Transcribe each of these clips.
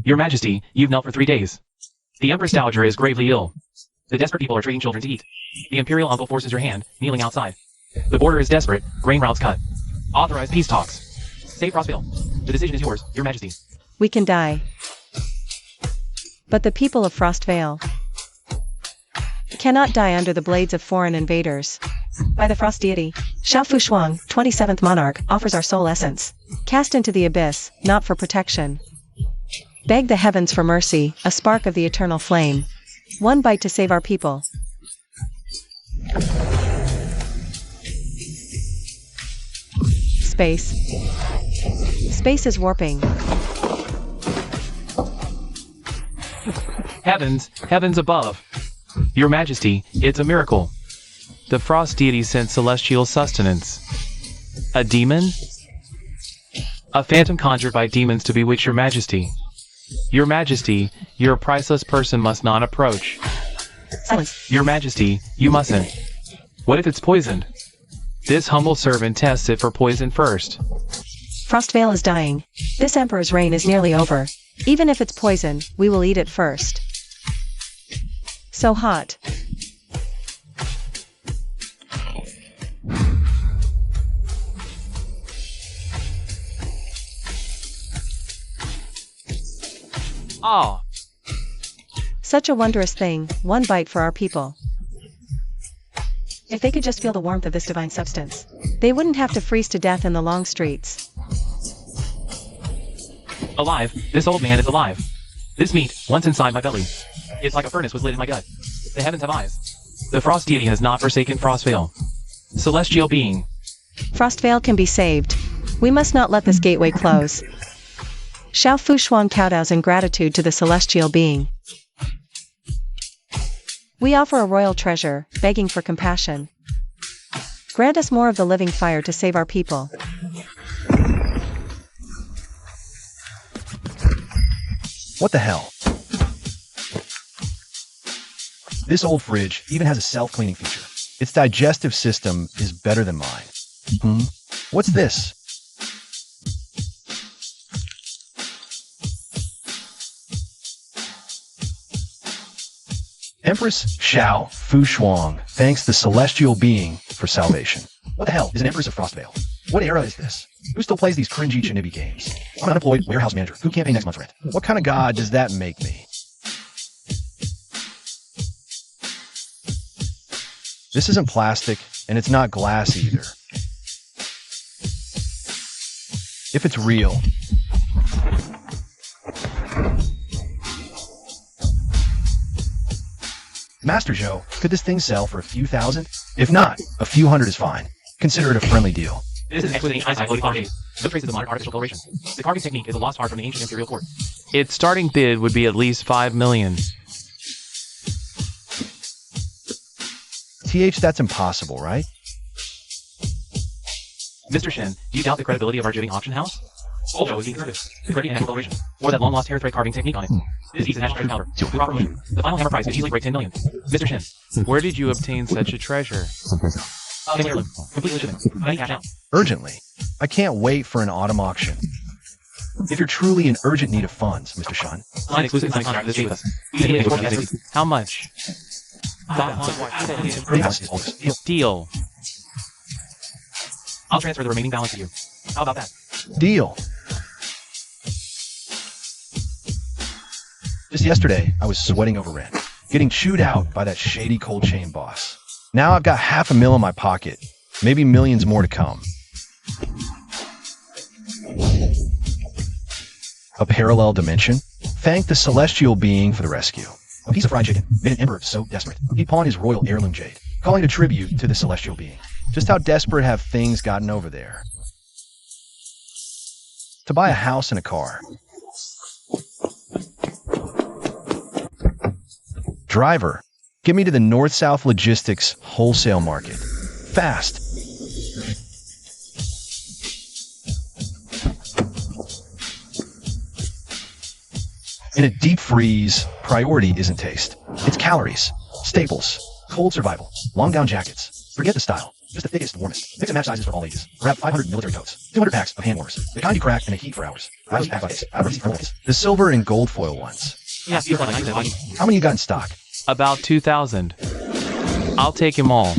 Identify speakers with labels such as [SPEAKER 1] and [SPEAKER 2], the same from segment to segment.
[SPEAKER 1] Your Majesty, you've knelt for 3 days. The Empress Dowager is gravely ill. The desperate people are trading children to eat. The Imperial Uncle forces your hand, kneeling outside. The border is desperate, grain routes cut. Authorize peace talks. Save Frostvale. The decision is yours, Your Majesty.
[SPEAKER 2] We can die. But the people of Frostvale cannot die under the blades of foreign invaders. By the Frost Deity, Xiao Fu Shuang, 27th Monarch, offers our soul essence. Cast into the abyss, not for protection. Beg the heavens for mercy, a spark of the eternal flame. One bite to save our people. Space. Space is warping.
[SPEAKER 1] Heavens, heavens above. Your Majesty, it's a miracle. The Frost Deity sent celestial sustenance. A demon? A phantom conjured by demons to bewitch Your Majesty. Your Majesty, your priceless person must not approach.
[SPEAKER 2] Silence.
[SPEAKER 1] Your Majesty, you mustn't. What if it's poisoned? This humble servant tests it for poison first.
[SPEAKER 2] Frostvale is dying. This Emperor's reign is nearly over. Even if it's poison, we will eat it first. So hot.
[SPEAKER 1] Ah.
[SPEAKER 2] Such a wondrous thing, one bite for our people. If they could just feel the warmth of this divine substance, they wouldn't have to freeze to death in the long streets.
[SPEAKER 1] Alive, this old man is alive. This meat, once inside my belly. It's like a furnace was lit in my gut. The heavens have eyes. The Frost Deity has not forsaken Frostvale. Celestial being.
[SPEAKER 2] Frostvale can be saved. We must not let this gateway close. Xiao Fu Shuang kowtows in gratitude to the celestial being. We offer a royal treasure, begging for compassion. Grant us more of the living fire to save our people.
[SPEAKER 3] What the hell? This old fridge even has a self-cleaning feature. Its digestive system is better than mine. What's this? Empress Xiao Fu Shuang thanks the celestial being for salvation. What the hell is an Empress of Frostvale? What era is this? Who still plays these cringy chinibby games? I'm an unemployed warehouse manager. Who can't pay next month's rent? What kind of god does that make me? This isn't plastic, and it's not glass either. If it's real, Master Joe, could this thing sell for a few thousand? If not, a few hundred is fine. Consider it a friendly deal.
[SPEAKER 1] This is exquisite ancient eyesight, floating days. No traces of modern artificial coloration. The carving technique is a lost art from the ancient imperial court. Its starting bid would be at least 5 million.
[SPEAKER 3] That's impossible, right?
[SPEAKER 1] Mr. Shen, do you doubt the credibility of our jibbing auction house? Old Joe is being conservative. Security and natural coloration. Or that long-lost hair thread carving technique on it. This piece is national treasure powder. Proper movement. The final hammer price could easily break 10 million. Mr. Shen. Where did you obtain such a treasure? Heirloom. Completely legitimate. Money cash out.
[SPEAKER 3] Urgently. I can't wait for an autumn auction. If you're truly in urgent need of funds, Mr. Shen.
[SPEAKER 1] Sign exclusive contract with this date with us. How much? Deal. I'll transfer the remaining balance to you. How about that?
[SPEAKER 3] Deal. Just yesterday, I was sweating over rent, getting chewed out by that shady cold chain boss. Now I've got $500,000 in my pocket, maybe millions more to come. A parallel dimension? Thank the celestial being for the rescue. A piece of fried chicken made an emperor so desperate, he'd pawn his royal heirloom jade, calling it a tribute to the celestial being. Just how desperate have things gotten over there? To buy a house and a car. Driver, get me to the North-South Logistics wholesale market. Fast. In a deep freeze, priority isn't taste. It's calories, staples, cold survival, long down jackets. Forget the style. Just the thickest, warmest. Mix and match sizes for all ages. Grab 500 military coats, 200 packs of hand warmers, the kind you crack and they heat for hours. The silver and gold foil ones. How many you got in stock?
[SPEAKER 1] About 2,000. I'll take 'em all.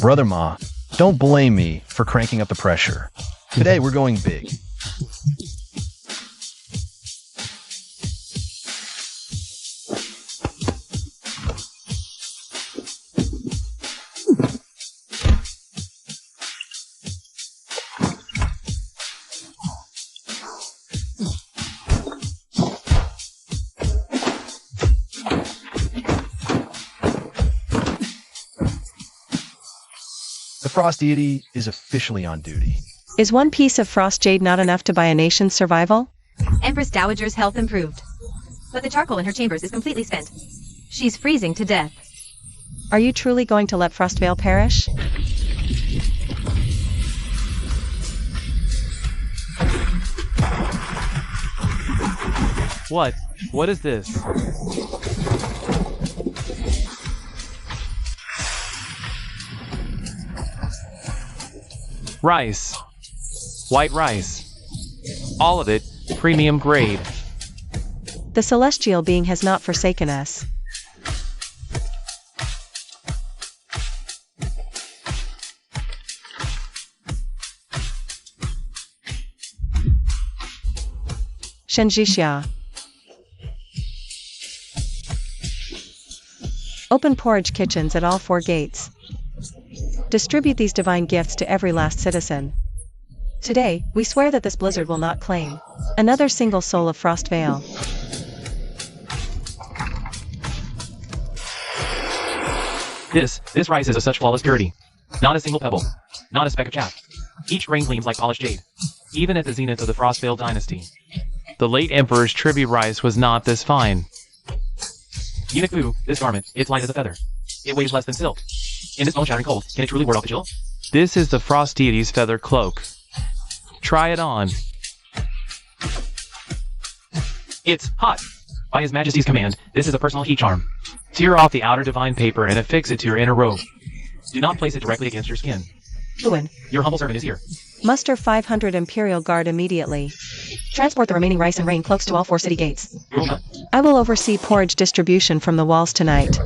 [SPEAKER 3] Brother Ma, don't blame me for cranking up the pressure. Today we're going big. The Frost Deity is officially on duty.
[SPEAKER 2] Is one piece of frost jade not enough to buy a nation's survival?
[SPEAKER 4] Empress Dowager's health improved, but the charcoal in her chambers is completely spent. She's freezing to death.
[SPEAKER 2] Are you truly going to let Frostvale perish?
[SPEAKER 1] What? What is this? Rice. White rice. All of it, premium grade.
[SPEAKER 2] The celestial being has not forsaken us. Shenjixia. Open porridge kitchens at all 4 gates. Distribute these divine gifts to every last citizen. Today, we swear that this blizzard will not claim another single soul of Frostvale.
[SPEAKER 1] This rice is of such flawless purity. Not a single pebble. Not a speck of chaff. Each grain gleams like polished jade. Even at the zenith of the Frostvale dynasty. The late Emperor's tribute rice was not this fine. Eunuch Fu, this garment, it's light as a feather. It weighs less than silk. In this bone-shattering cold, can it truly ward off the chill? This is the Frost Deity's feather cloak. Try it on. It's hot! By His Majesty's command, this is a personal heat charm. Tear off the outer divine paper and affix it to your inner robe. Do not place it directly against your skin.
[SPEAKER 2] Luin.
[SPEAKER 1] Your humble servant is here.
[SPEAKER 2] Muster 500 Imperial Guard immediately. Transport the remaining rice and rain cloaks to all 4 city gates. I will oversee porridge distribution from the walls tonight.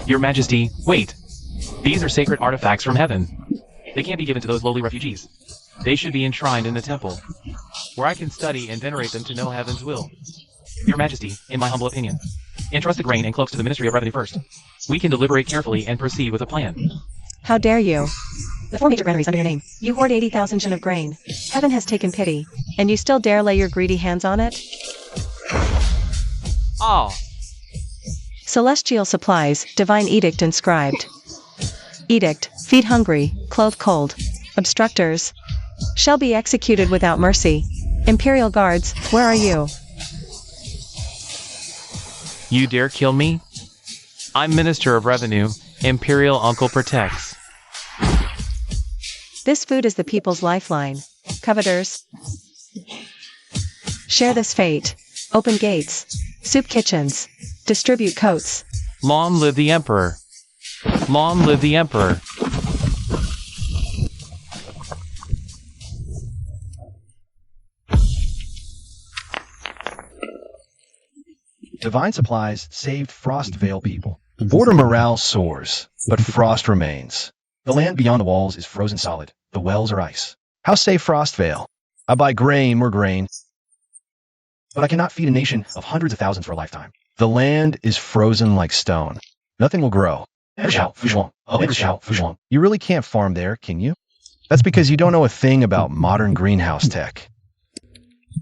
[SPEAKER 1] Your Majesty, wait. These are sacred artifacts from heaven. They can't be given to those lowly refugees. They should be enshrined in the temple, where I can study and venerate them to know heaven's will. Your Majesty, in my humble opinion, entrust the grain and cloaks to the Ministry of Revenue first. We can deliberate carefully and proceed with a plan.
[SPEAKER 2] How dare you? The 4 major granaries under your name. You hoard 80,000 shin of grain. Heaven has taken pity, and you still dare lay your greedy hands on it?
[SPEAKER 1] Oh.
[SPEAKER 2] Celestial supplies, divine edict inscribed. Edict, feed hungry, clothe cold. Obstructors shall be executed without mercy. Imperial guards, where are you?
[SPEAKER 1] You dare kill me? I'm Minister of Revenue. Imperial Uncle protects.
[SPEAKER 2] This food is the people's lifeline. Coveters, share this fate. Open gates. Soup kitchens. Distribute coats.
[SPEAKER 1] Long live the Emperor. Long live the Emperor.
[SPEAKER 3] Divine supplies saved Frostvale people. Border morale soars, but frost remains. The land beyond the walls is frozen solid. The wells are ice. How save Frostvale? I buy more grain. But I cannot feed a nation of hundreds of thousands for a lifetime. The land is frozen like stone. Nothing will grow. You really can't farm there, can you? That's because you don't know a thing about modern greenhouse tech.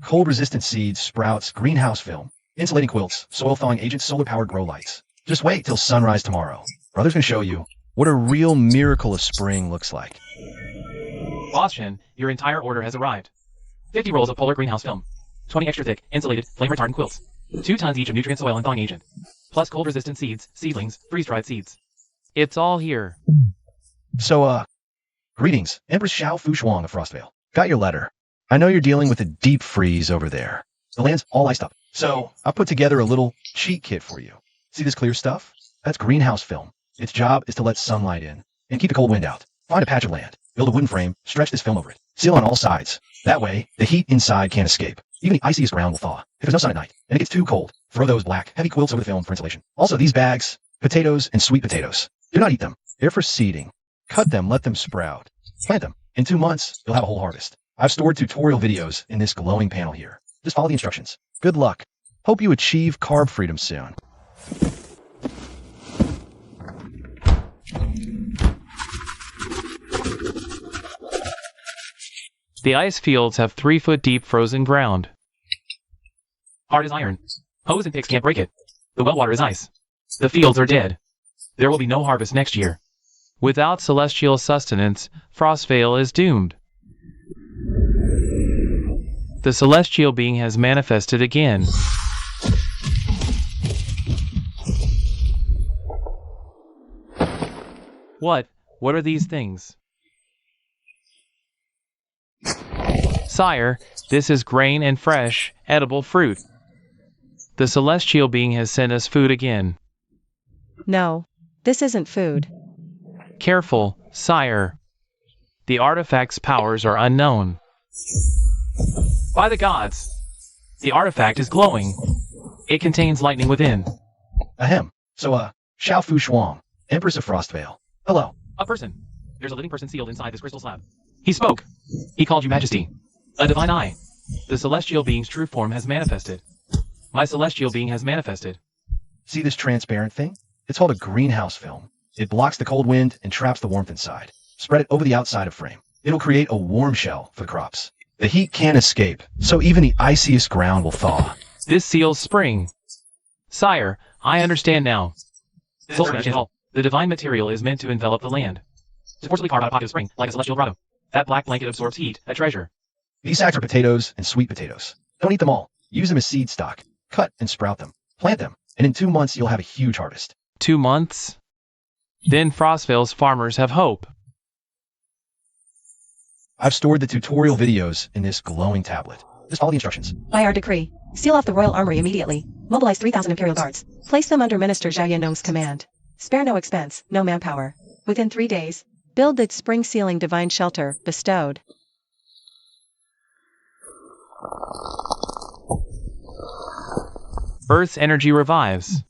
[SPEAKER 3] Cold-resistant seeds, sprouts, greenhouse film, insulating quilts, soil-thawing agents, solar-powered grow lights. Just wait till sunrise tomorrow. Brother's gonna show you what a real miracle of spring looks like.
[SPEAKER 1] Boss Shen, your entire order has arrived. 50 rolls of polar greenhouse film. 20 extra thick, insulated, flame-retardant quilts. 2 tons each of nutrient soil and thawing agent. Plus cold-resistant seeds, seedlings, freeze-dried seeds. It's all here.
[SPEAKER 3] So, greetings, Empress Xiao Fu Shuang of Frostvale. Got your letter. I know you're dealing with a deep freeze over there. The land's all iced up. So I put together a little cheat kit for you. See this clear stuff? That's greenhouse film. Its job is to let sunlight in and keep the cold wind out. Find a patch of land, build a wooden frame, stretch this film over it. Seal on all sides. That way, the heat inside can't escape. Even the iciest ground will thaw. If there's no sun at night and it gets too cold, throw those black, heavy quilts over the film for insulation. Also, these bags, potatoes and sweet potatoes. Do not eat them. They're for seeding. Cut them, let them sprout. Plant them. In 2 months, you'll have a whole harvest. I've stored tutorial videos in this glowing panel here. Just follow the instructions. Good luck. Hope you achieve carb freedom soon.
[SPEAKER 1] The ice fields have 3-foot deep frozen ground. Hard as iron. Hose and picks can't break it. The well water is ice. The fields are dead. There will be no harvest next year. Without celestial sustenance, Frostvale is doomed. The celestial being has manifested again. What are these things? Sire, this is grain and fresh, edible fruit. The celestial being has sent us food again.
[SPEAKER 2] No, this isn't food.
[SPEAKER 1] Careful, sire. The artifact's powers are unknown. By the gods! The artifact is glowing. It contains lightning within.
[SPEAKER 3] Ahem. So, Xiao Fu Shuang, Empress of Frostvale. Hello.
[SPEAKER 1] A person. There's a living person sealed inside this crystal slab. He spoke. He called you Majesty. A divine eye. The celestial being's true form has manifested. My celestial being has manifested.
[SPEAKER 3] See this transparent thing? It's called a greenhouse film. It blocks the cold wind and traps the warmth inside. Spread it over the outside of frame. It'll create a warm shell for the crops. The heat can't escape, so even the iciest ground will thaw.
[SPEAKER 1] This seals spring. Sire, I understand now. The divine material is meant to envelop the land. To forcibly carve out a pocket of spring, like a celestial grotto. That black blanket absorbs heat, a treasure.
[SPEAKER 3] These sacks are potatoes and sweet potatoes. Don't eat them all. Use them as seed stock. Cut and sprout them. Plant them. And in 2 months, you'll have a huge harvest.
[SPEAKER 1] 2 months? Then Frostvale's farmers have hope.
[SPEAKER 3] I've stored the tutorial videos in this glowing tablet. Just follow the instructions.
[SPEAKER 2] By our decree, seal off the royal armory immediately. Mobilize 3,000 imperial guards. Place them under Minister Zhao Yandong's command. Spare no expense, no manpower. Within 3 days, build its spring sealing divine shelter, bestowed.
[SPEAKER 1] Earth's energy revives.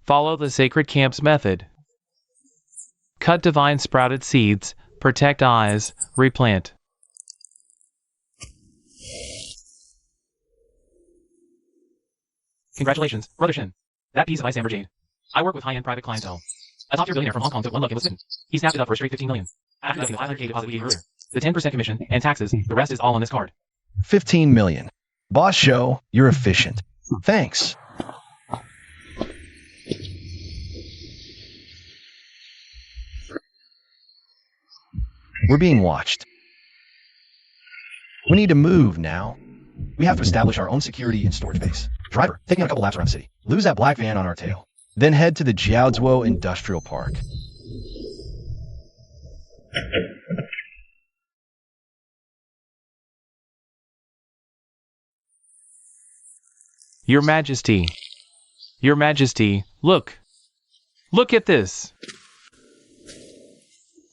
[SPEAKER 1] Follow the sacred camp's method. Cut divine sprouted seeds, protect eyes, replant. Congratulations, Brother Shin. That piece of ice amber jade. I work with high-end private clientele. A top-tier billionaire from Hong Kong took one look and was smitten. He snapped it up for a straight 15 million. After deducting the 500K deposit we gave earlier. The 10% commission and taxes, the rest is all on this card.
[SPEAKER 3] 15 million. Boss Show, you're efficient. Thanks. We're being watched. We need to move now. We have to establish our own security and storage base. Driver, taking a couple laps around the city. Lose that black van on our tail. Then head to the Jiaozuo Industrial Park.
[SPEAKER 1] Your Majesty. Your Majesty, look. Look at this.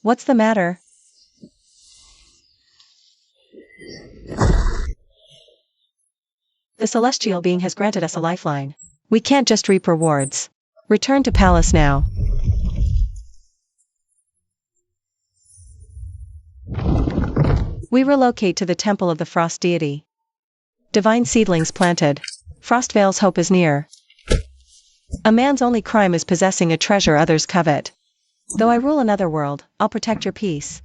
[SPEAKER 2] What's the matter? The celestial being has granted us a lifeline. We can't just reap rewards. Return to palace now. We relocate to the temple of the frost deity. Divine seedlings planted. Frostvale's hope is near. A man's only crime is possessing a treasure others covet. Though I rule another world, I'll protect your peace.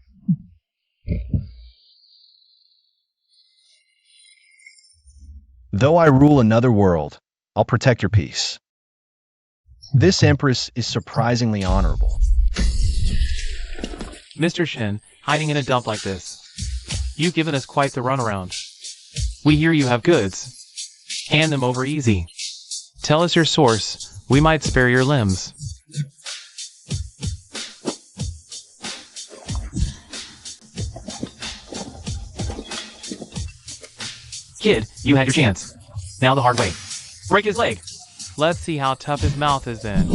[SPEAKER 3] Though I rule another world, I'll protect your peace. This Empress is surprisingly honorable.
[SPEAKER 1] Mr. Shin, hiding in a dump like this. You've given us quite the runaround. We hear you have goods. Hand them over easy. Tell us your source. We might spare your limbs. Kid, you had your chance. Now the hard way. Break his leg. Let's see how tough his mouth is then.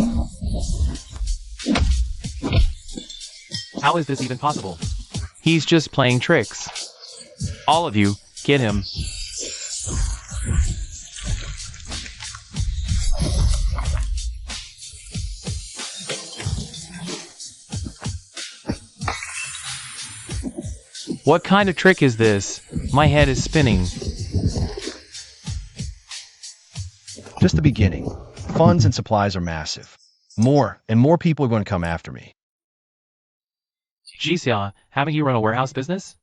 [SPEAKER 1] How is this even possible? He's just playing tricks. All of you, get him. What kind of trick is this? My head is spinning.
[SPEAKER 3] Just the beginning. Funds and supplies are massive. More and more people are going to come after me.
[SPEAKER 1] EDSA, haven't you run a warehouse business?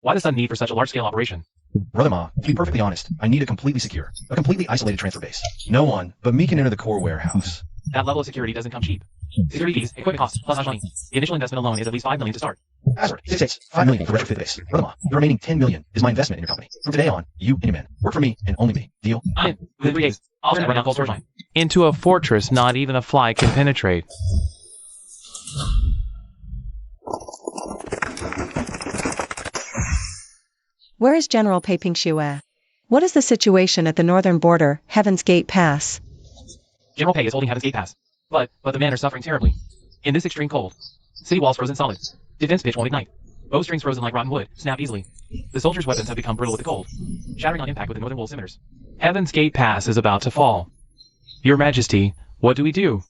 [SPEAKER 1] Why the sudden need for such a large-scale operation?
[SPEAKER 3] Brother Ma, to be perfectly honest, I need a completely secure, a completely isolated transfer base. No one but me can enter the core warehouse.
[SPEAKER 1] That level of security doesn't come cheap. Security fees, equipment costs, plus hush money. The initial investment alone is at least $5 million to start.
[SPEAKER 3] Password, 6 $5 million for retrofit base. Brother Ma, the remaining $10 million is my investment in your company. From today on, you and your men work for me and only me. Deal?
[SPEAKER 1] I'm in. Within 3 days, I'll turn it right down cold storage line. Into a fortress not even a fly can penetrate.
[SPEAKER 2] Where is General Pei Pingxue? What is the situation at the northern border, Heaven's Gate Pass?
[SPEAKER 1] General Pei is holding Heaven's Gate Pass. But the men are suffering terribly. In this extreme cold. City walls frozen solid. Defense pitch won't ignite. Bowstrings frozen like rotten wood, snap easily. The soldiers' weapons have become brittle with the cold, shattering on impact with the northern wool scimitars. Heaven's Gate Pass is about to fall. Your Majesty, what do we do?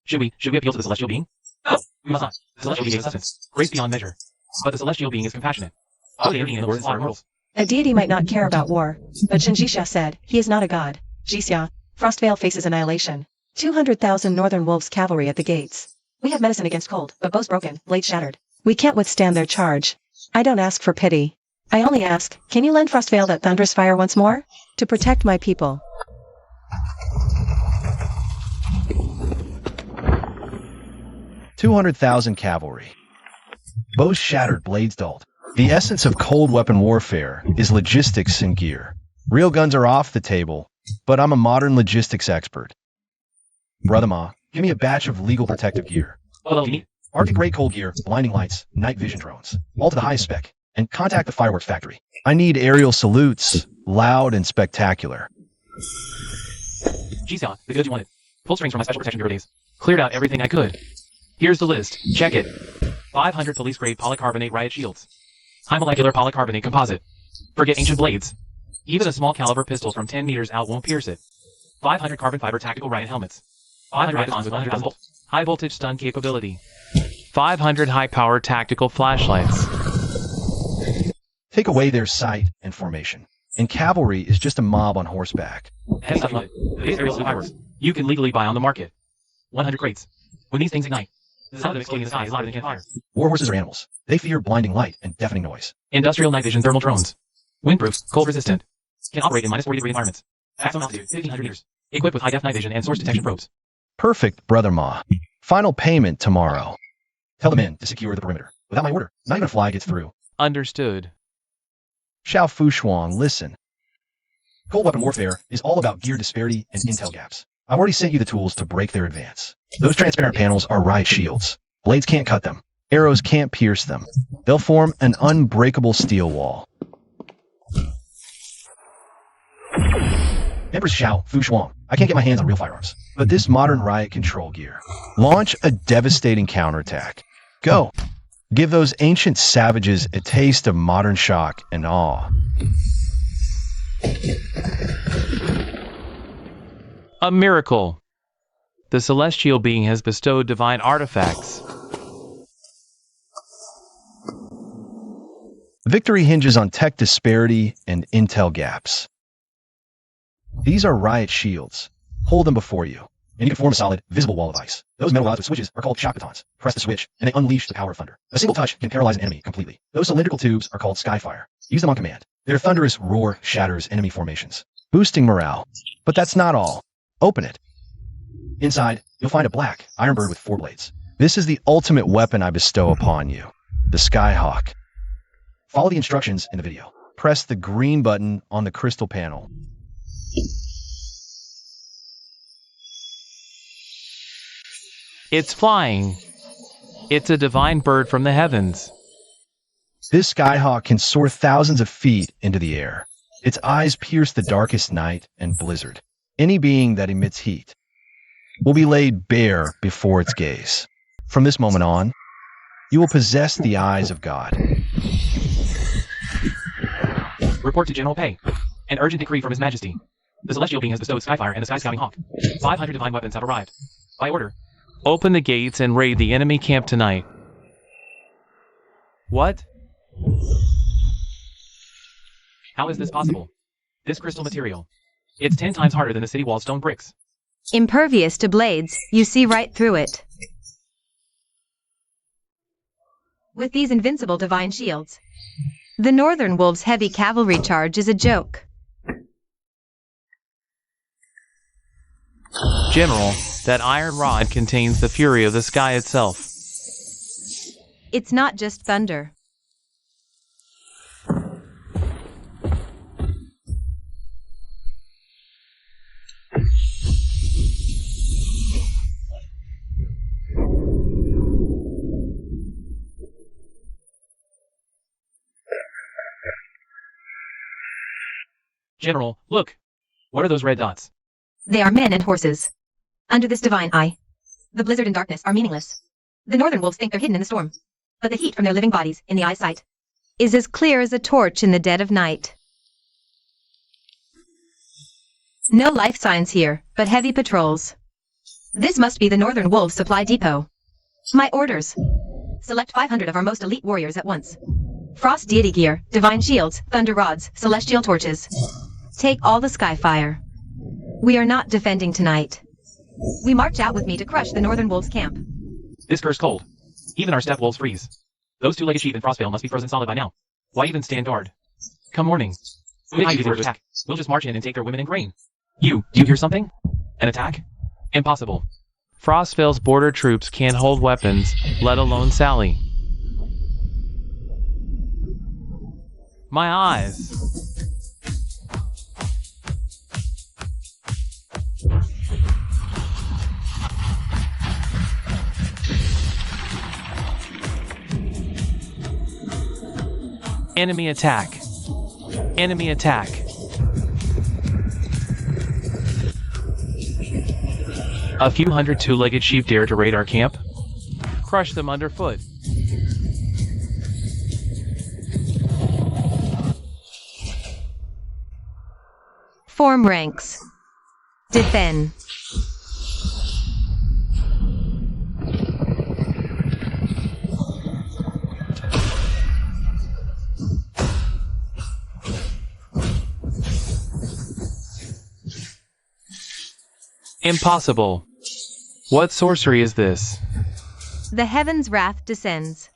[SPEAKER 1] Should we appeal to the celestial being? No, we must not. The celestial being is substance, grace beyond measure. But the celestial being is compassionate. Oh, they in the wars and slaughter mortals.
[SPEAKER 2] A deity might not care about war, but Shinjisha said, he is not a god. Jisya, Frostvale faces annihilation. 200,000 Northern Wolves cavalry at the gates. We have medicine against cold, but bows broken, blades shattered. We can't withstand their charge. I don't ask for pity. I only ask, can you lend Frostvale that thunderous fire once more? To protect my people.
[SPEAKER 3] $200,000 cavalry. Bows shattered, blades dulled. The essence of cold weapon warfare is logistics and gear. Real guns are off the table, but I'm a modern logistics expert. Brother Ma, give me a batch of legal protective gear.
[SPEAKER 1] What level do you need?
[SPEAKER 3] Arctic Ray cold gear, blinding lights, night vision drones, all to the highest spec, and contact the fireworks factory. I need aerial salutes, loud and spectacular.
[SPEAKER 1] GSA, the goods you wanted. Pulled strings from my special protection bureau days. Cleared out everything I could. Here's the list. Check it. 500 police-grade polycarbonate riot shields. High molecular polycarbonate composite. Forget ancient blades. Even a small caliber pistol from 10 meters out won't pierce it. 500 carbon fiber tactical riot helmets. 500 icons with 100,000 volts. High voltage stun capability. 500 high-powered tactical flashlights.
[SPEAKER 3] Take away their sight and formation. And cavalry is just a mob on horseback.
[SPEAKER 1] Heavy stuff you wanted. The base aerial salute fireworks. You can legally buy on the market. 100 crates. When these things ignite, the sound of them exploding in the sky is louder than campfire.
[SPEAKER 3] War horses are animals. They fear blinding light and deafening noise.
[SPEAKER 1] Industrial night vision thermal drones. Windproof, cold resistant. Can operate in -40 degree environments. Maximum altitude, 1,500 meters. Equipped with high-def night vision and source detection probes.
[SPEAKER 3] Perfect, Brother Ma. Final payment tomorrow. Tell the men to secure the perimeter. Without my order, not even a fly gets through.
[SPEAKER 1] Understood.
[SPEAKER 3] Xiao Fushuang, listen. Cold weapon warfare is all about gear disparity and intel gaps. I've already sent you the tools to break their advance. Those transparent panels are riot shields. Blades can't cut them. Arrows can't pierce them. They'll form an unbreakable steel wall. Empress Xiao Fushuang, I can't get my hands on real firearms, but this modern riot control gear. Launch a devastating counterattack. Go. Give those ancient savages a taste of modern shock and awe.
[SPEAKER 1] A miracle. The celestial being has bestowed divine artifacts.
[SPEAKER 3] Victory hinges on tech disparity and intel gaps. These are riot shields. Hold them before you, and you can form a solid, visible wall of ice. Those metal rods with switches are called shock batons. Press the switch, and they unleash the power of thunder. A single touch can paralyze an enemy completely. Those cylindrical tubes are called skyfire. Use them on command. Their thunderous roar shatters enemy formations, boosting morale. But that's not all. Open it. Inside, you'll find a black iron bird with 4 blades. This is the ultimate weapon I bestow upon you, the Skyhawk. Follow the instructions in the video. Press the green button on the crystal panel.
[SPEAKER 1] It's flying. It's a divine bird from the heavens.
[SPEAKER 3] This Skyhawk can soar thousands of feet into the air. Its eyes pierce the darkest night and blizzard. Any being that emits heat will be laid bare before its gaze. From this moment on, you will possess the eyes of God.
[SPEAKER 1] Report to General Pei. An urgent decree from His Majesty. The celestial being has bestowed Skyfire and the Sky-Scouting Hawk. 500 divine weapons have arrived. By order. Open the gates and raid the enemy camp tonight. What? How is this possible? This crystal material. It's 10 times harder than the city wall stone bricks.
[SPEAKER 4] Impervious to blades, you see right through it. With these invincible divine shields, the Northern Wolves' heavy cavalry charge is a joke.
[SPEAKER 1] General, that iron rod contains the fury of the sky itself.
[SPEAKER 4] It's not just thunder.
[SPEAKER 1] General, look! What are those red dots?
[SPEAKER 4] They are men and horses. Under this divine eye, the blizzard and darkness are meaningless. The Northern Wolves think they're hidden in the storm, but the heat from their living bodies in the eyesight is as clear as a torch in the dead of night. No life signs here, but heavy patrols. This must be the Northern Wolves supply depot. My orders. Select 500 of our most elite warriors at once. Frost deity gear, divine shields, thunder rods, celestial torches. Take all the Skyfire. We are not defending tonight. We march out with me to crush the Northern Wolves' camp.
[SPEAKER 1] This cursed cold. Even our steppe wolves freeze. Those two-legged sheep in Frostvale must be frozen solid by now. Why even stand guard? Come morning. Big idea to attack. We'll just march in and take their women and grain. Do you hear something? An attack? Impossible. Frostvale's border troops can't hold weapons, let alone Sally. My eyes. Enemy attack. Enemy attack. A few hundred two-legged sheep dare to raid our camp? Crush them underfoot.
[SPEAKER 4] Form ranks. Defend.
[SPEAKER 1] Impossible. What sorcery is this?
[SPEAKER 4] The heaven's wrath descends.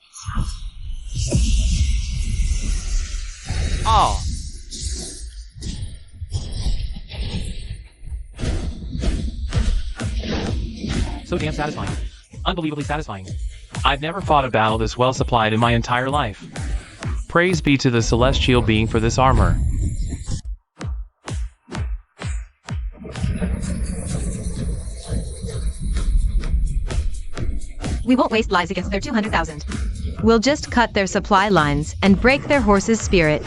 [SPEAKER 1] Oh. So damn satisfying. Unbelievably satisfying. I've never fought a battle this well supplied in my entire life. Praise be to the celestial being for this armor.
[SPEAKER 4] We won't waste lives against their 200,000. We'll just cut their supply lines and break their horses' spirit.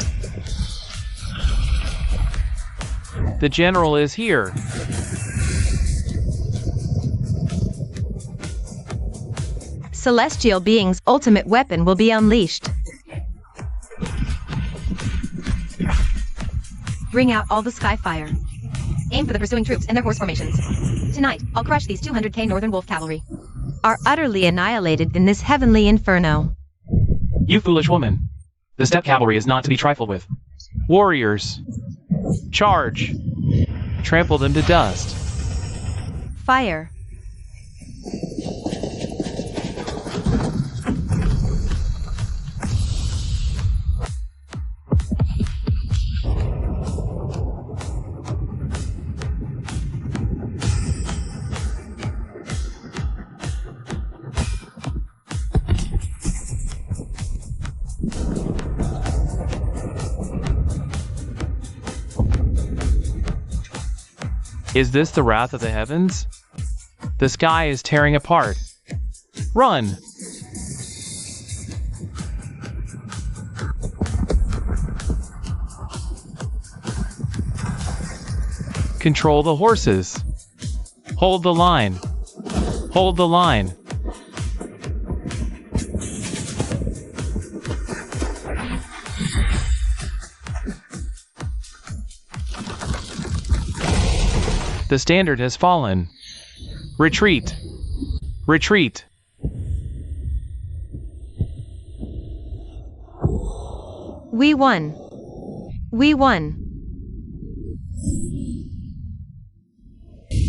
[SPEAKER 1] The general is here.
[SPEAKER 4] Celestial being's ultimate weapon will be unleashed. Bring out all the Skyfire. Aim for the pursuing troops and their horse formations. Tonight, I'll crush these 200k Northern Wolf cavalry. Are utterly annihilated in this heavenly inferno.
[SPEAKER 1] You foolish woman. The steppe cavalry is not to be trifled with. Warriors. Charge. Trample them to dust.
[SPEAKER 4] Fire.
[SPEAKER 1] Is this the wrath of the heavens? The sky is tearing apart. Run! Control the horses. Hold the line. Hold the line. The standard has fallen. Retreat. Retreat.
[SPEAKER 4] We won. We won.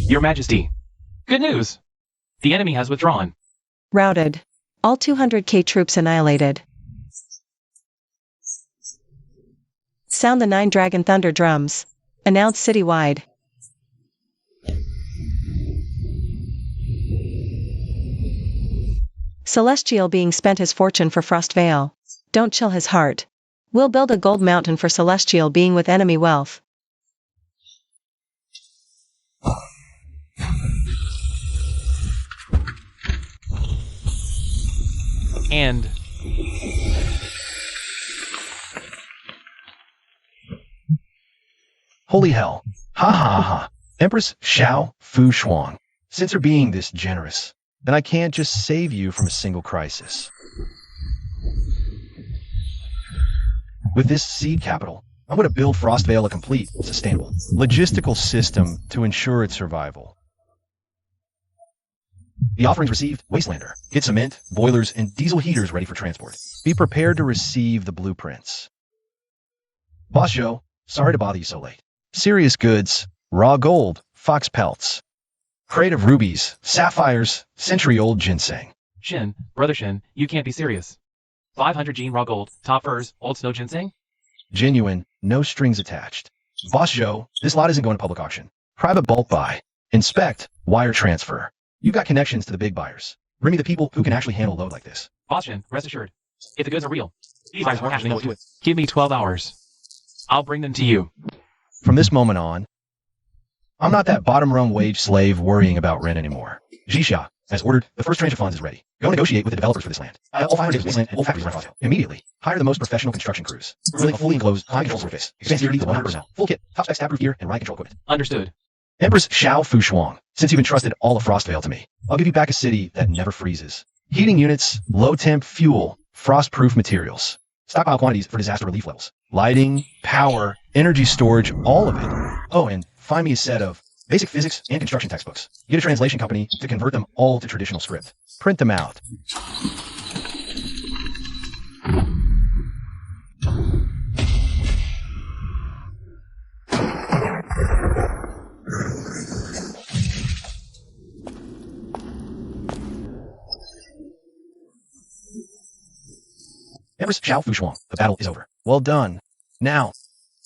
[SPEAKER 1] Your Majesty. Good news. The enemy has withdrawn.
[SPEAKER 2] Routed. All 200k troops annihilated. Sound the 9 Dragon Thunder drums. Announce citywide. Celestial being spent his fortune for Frost Vale. Don't chill his heart. We'll build a gold mountain for Celestial being with enemy wealth.
[SPEAKER 1] And
[SPEAKER 3] Holy hell. Ha ha ha ha. Empress Xiao Fu Shuang. Since you're being this generous, then I can't just save you from a single crisis. With this seed capital, I'm going to build Frostvale a complete, sustainable, logistical system to ensure its survival. The offerings received, Wastelander. Get cement, boilers, and diesel heaters ready for transport. Be prepared to receive the blueprints. Boss Joe, sorry to bother you so late. Serious goods, raw gold, fox pelts, crate of rubies, sapphires, century-old ginseng.
[SPEAKER 1] Shin, Brother Shin, you can't be serious. 500 gene raw gold, top furs, old snow ginseng?
[SPEAKER 3] Genuine, no strings attached. Boss Joe, this lot isn't going to public auction. Private bulk buy. Inspect, wire transfer. You've got connections to the big buyers. Bring me the people who can actually handle a load like this.
[SPEAKER 1] Boss Shin, rest assured. If the goods are real, these buyers won't actually know what to do. Give me 12 hours. I'll bring them to you.
[SPEAKER 3] From this moment on, I'm not that bottom-rung wage slave worrying about rent anymore. Jixia, as ordered, the first tranche of funds is ready. Go negotiate with the developers for this land. All 500 acres of wasteland and all factories run immediately. Hire the most professional construction crews. Building a fully enclosed, high-control surface. Expand security to 100%. Full kit, top-spec stab-proof gear, and riot control equipment.
[SPEAKER 1] Understood.
[SPEAKER 3] Empress Xiao Fu Shuang, since you've entrusted all of Frostvale to me, I'll give you back a city that never freezes. Heating units, low-temp fuel, frost-proof materials. Stockpile quantities for disaster relief levels. Lighting, power, energy storage, all of it. Oh, and find me a set of basic physics and construction textbooks. Get a translation company to convert them all to traditional script. Print them out. Empress Xiao Fu Shuang, the battle is over. Well done. Now,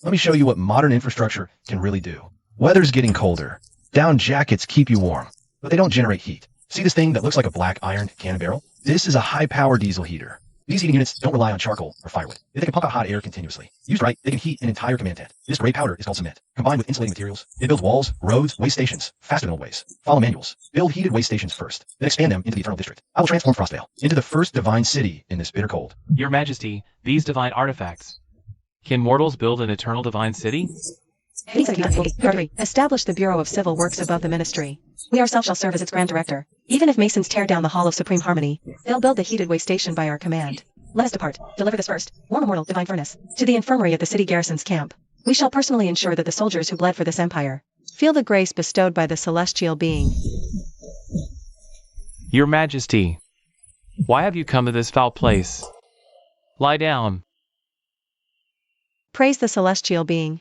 [SPEAKER 3] let me show you what modern infrastructure can really do. Weather's getting colder. Down jackets keep you warm, but they don't generate heat. See this thing that looks like a black iron cannon barrel? This is a high-power diesel heater. These heating units don't rely on charcoal or firewood. They can pump out hot air continuously. Used right, they can heat an entire command tent. This gray powder is called cement. Combined with insulating materials, it builds walls, roads, waste stations, faster than old ways. Follow manuals. Build heated waste stations first, then expand them into the Eternal District. I will transform Frostvale into the first divine city in this bitter cold.
[SPEAKER 1] Your Majesty, these divine artifacts. Can mortals build an eternal divine city?
[SPEAKER 2] Establish the Bureau of Civil Works above the ministry. We ourselves shall serve as its grand director. Even if Masons tear down the Hall of Supreme Harmony, they'll build the heated way station by our command. Let us depart. Deliver this first, warm immortal divine furnace, to the infirmary at the city garrison's camp. We shall personally ensure that the soldiers who bled for this empire feel the grace bestowed by the celestial being.
[SPEAKER 1] Your Majesty, why have you come to this foul place? Lie down.
[SPEAKER 2] Praise the celestial being.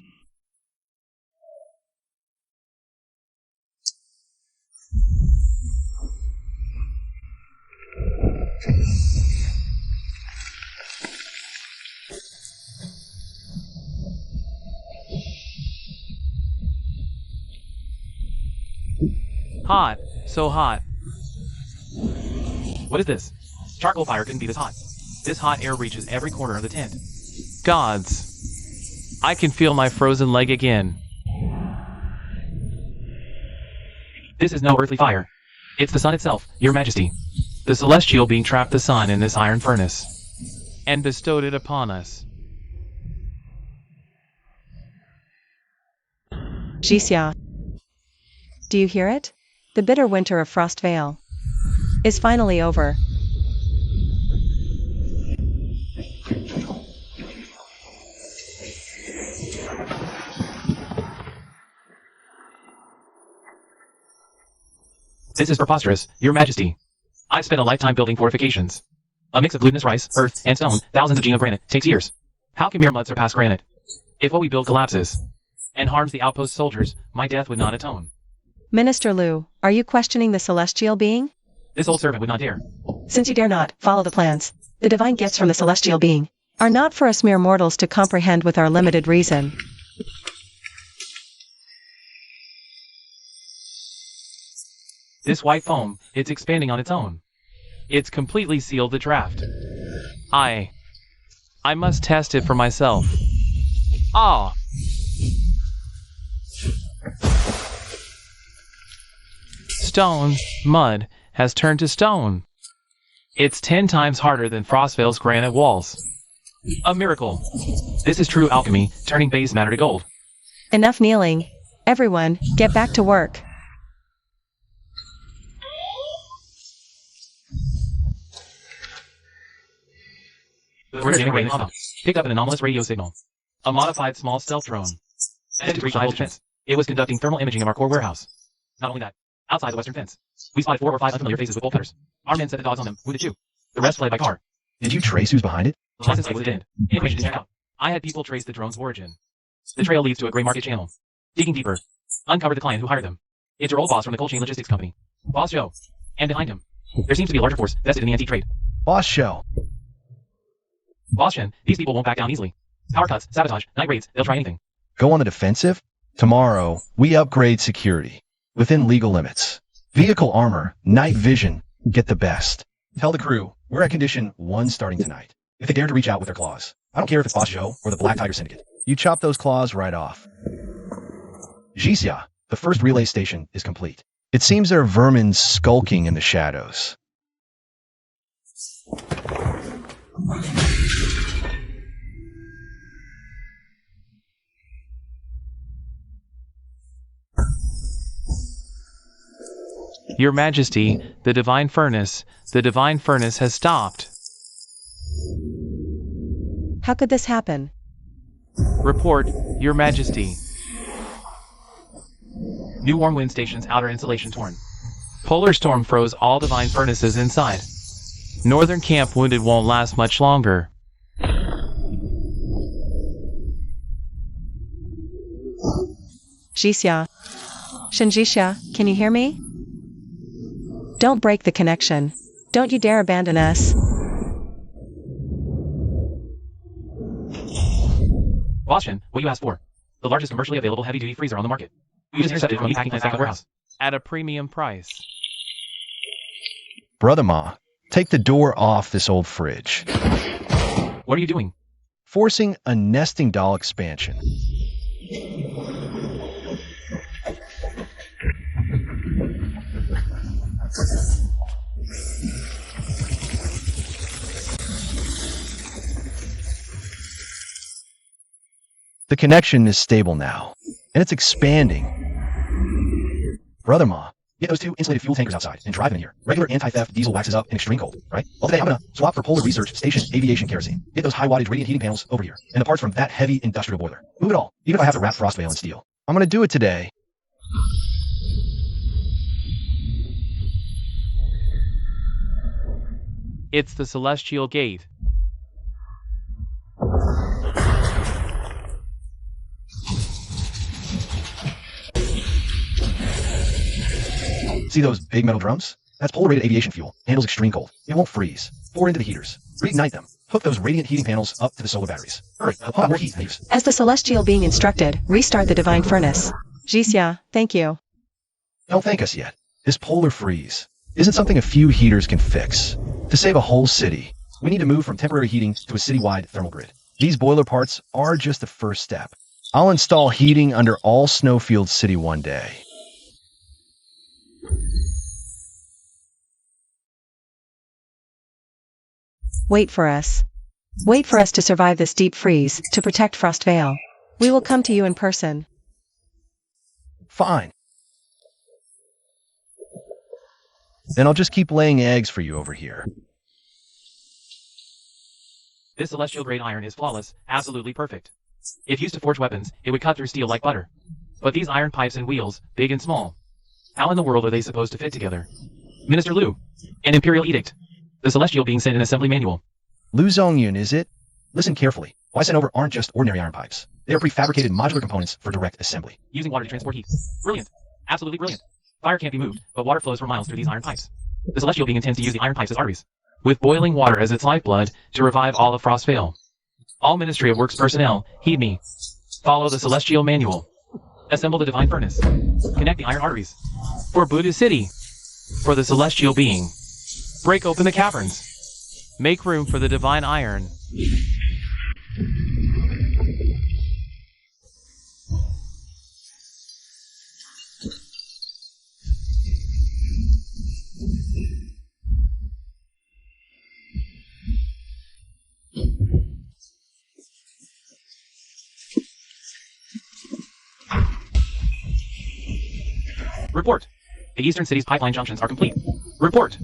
[SPEAKER 1] Hot. So hot. What is this? Charcoal fire couldn't be this hot. This hot air reaches every corner of the tent. Gods. I can feel my frozen leg again. This is no earthly fire. It's the sun itself, Your Majesty. The celestial being trapped the sun in this iron furnace and bestowed it upon us.
[SPEAKER 2] Jixia, Do you hear it? The bitter winter of Frost Vale is finally over.
[SPEAKER 1] This is preposterous, Your Majesty. I've spent a lifetime building fortifications. A mix of glutinous rice, earth, and stone, thousands of genes of granite, takes years. How can mere mud surpass granite? If what we build collapses and harms the outpost soldiers, my death would not atone.
[SPEAKER 2] Minister Lu, are you questioning the celestial being?
[SPEAKER 1] This old servant would not dare.
[SPEAKER 2] Since you dare not follow the plans, the divine gifts from the celestial being are not for us mere mortals to comprehend with our limited reason.
[SPEAKER 1] This white foam, it's expanding on its own. It's completely sealed the draft. I must test it for myself. Ah! Stone, mud, has turned to stone. It's 10 times harder than Frostvale's granite walls. A miracle. This is true alchemy, turning base matter to gold.
[SPEAKER 2] Enough kneeling. Everyone, get back to work.
[SPEAKER 1] We're getting away from picked up an anomalous radio signal. A modified small stealth drone. Sent to breach the whole fence. It was conducting thermal imaging of our core warehouse. Not only that, outside the western fence, we spotted 4 or 5 unfamiliar faces with bolt cutters. Our men set the dogs on them, wounded 2. The rest fled by car.
[SPEAKER 3] Did you trace who's behind it?
[SPEAKER 1] License plate was dead. Information didn't check out. I had people trace the drone's origin. The trail leads to a gray market channel. Digging deeper, uncovered the client who hired them. It's your old boss from the cold chain logistics company. Boss Joe. And behind him, there seems to be a larger force vested in the antique trade.
[SPEAKER 3] Boss Show.
[SPEAKER 1] Boss Shen, these people won't back down easily. Power cuts, sabotage, night raids, they'll try anything.
[SPEAKER 3] Go on the defensive? Tomorrow, we upgrade security. Within legal limits. Vehicle armor, night vision, get the best. Tell the crew, we're at condition 1 starting tonight. If they dare to reach out with their claws. I don't care if it's Boss Joe or the Black Tiger Syndicate. You chop those claws right off. Jixia, the first relay station is complete. It seems there are vermin skulking in the shadows.
[SPEAKER 1] Your Majesty, the divine furnace has stopped.
[SPEAKER 2] How could this happen?
[SPEAKER 1] Report, Your Majesty. New warm wind station's outer insulation torn. Polar storm froze all divine furnaces inside. Northern camp wounded won't last much longer.
[SPEAKER 2] Jixia. Shinjixia, can you hear me? Don't break the connection. Don't you dare abandon us.
[SPEAKER 1] Boss Shen, what you asked for? The largest commercially available heavy-duty freezer on the market. We just intercepted from a packing plant's backup warehouse. At a premium price.
[SPEAKER 3] Brother Ma, take the door off this old fridge.
[SPEAKER 1] What are you doing?
[SPEAKER 3] Forcing a nesting doll expansion. The connection is stable now, and it's expanding. Brother Ma, get those 2 insulated fuel tankers outside and drive in here. Regular anti-theft diesel waxes up in extreme cold, right? Well, today I'm gonna swap for Polar Research Station aviation kerosene. Get those high-wattage radiant heating panels over here, and the parts from that heavy industrial boiler. Move it all, even if I have to wrap Frostvale in steel. I'm gonna do it today.
[SPEAKER 1] It's the Celestial Gate.
[SPEAKER 3] See those big metal drums? That's polar-rated aviation fuel. Handles extreme cold. It won't freeze. Pour into the heaters. Reignite them. Hook those radiant heating panels up to the solar batteries. Hurry, pump out more heat, thieves.
[SPEAKER 2] As the celestial being instructed, restart the divine furnace. Jixia, thank you.
[SPEAKER 3] Don't thank us yet. This polar freeze isn't something a few heaters can fix. To save a whole city, we need to move from temporary heating to a citywide thermal grid. These boiler parts are just the first step. I'll install heating under all Snowfield City one day.
[SPEAKER 2] Wait for us. Wait for us to survive this deep freeze, to protect Frostvale. We will come to you in person.
[SPEAKER 3] Fine. Then I'll just keep laying eggs for you over here.
[SPEAKER 1] This celestial grade iron is flawless, absolutely perfect. If used to forge weapons, it would cut through steel like butter. But these iron pipes and wheels, big and small. How in the world are they supposed to fit together? Minister Liu. An imperial edict. The celestial being sent an assembly manual.
[SPEAKER 3] Lu Zongyun, is it? Listen carefully. What I sent over aren't just ordinary iron pipes. They are prefabricated modular components for direct assembly.
[SPEAKER 1] Using water to transport heat. Brilliant. Absolutely brilliant. Fire can't be moved, but water flows for miles through these iron pipes. The celestial being intends to use the iron pipes as arteries, with boiling water as its lifeblood, to revive all of Frostvale. All Ministry of Works personnel, heed me. Follow the celestial manual. Assemble the divine furnace. Connect the iron arteries. For Buddha City. For the celestial being. Break open the caverns. Make room for the divine iron. Report. The eastern city's pipeline junctions are complete. Report.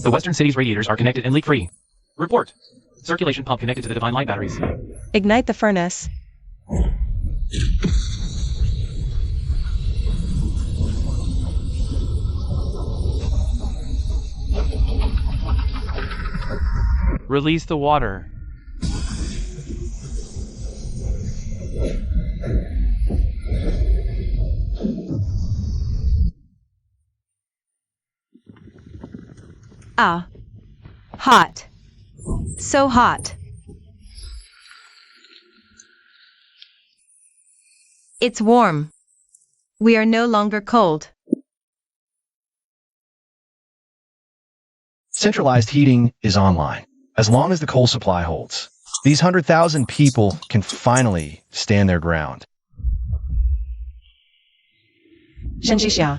[SPEAKER 1] The western city's radiators are connected and leak-free. Report. Circulation pump connected to the divine light batteries.
[SPEAKER 2] Ignite the furnace.
[SPEAKER 1] Release the water.
[SPEAKER 4] Ah. Hot. So hot. It's warm. We are no longer cold.
[SPEAKER 3] Centralized heating is online. As long as the coal supply holds, these 100,000 people can finally stand their ground.
[SPEAKER 2] Shenjixia,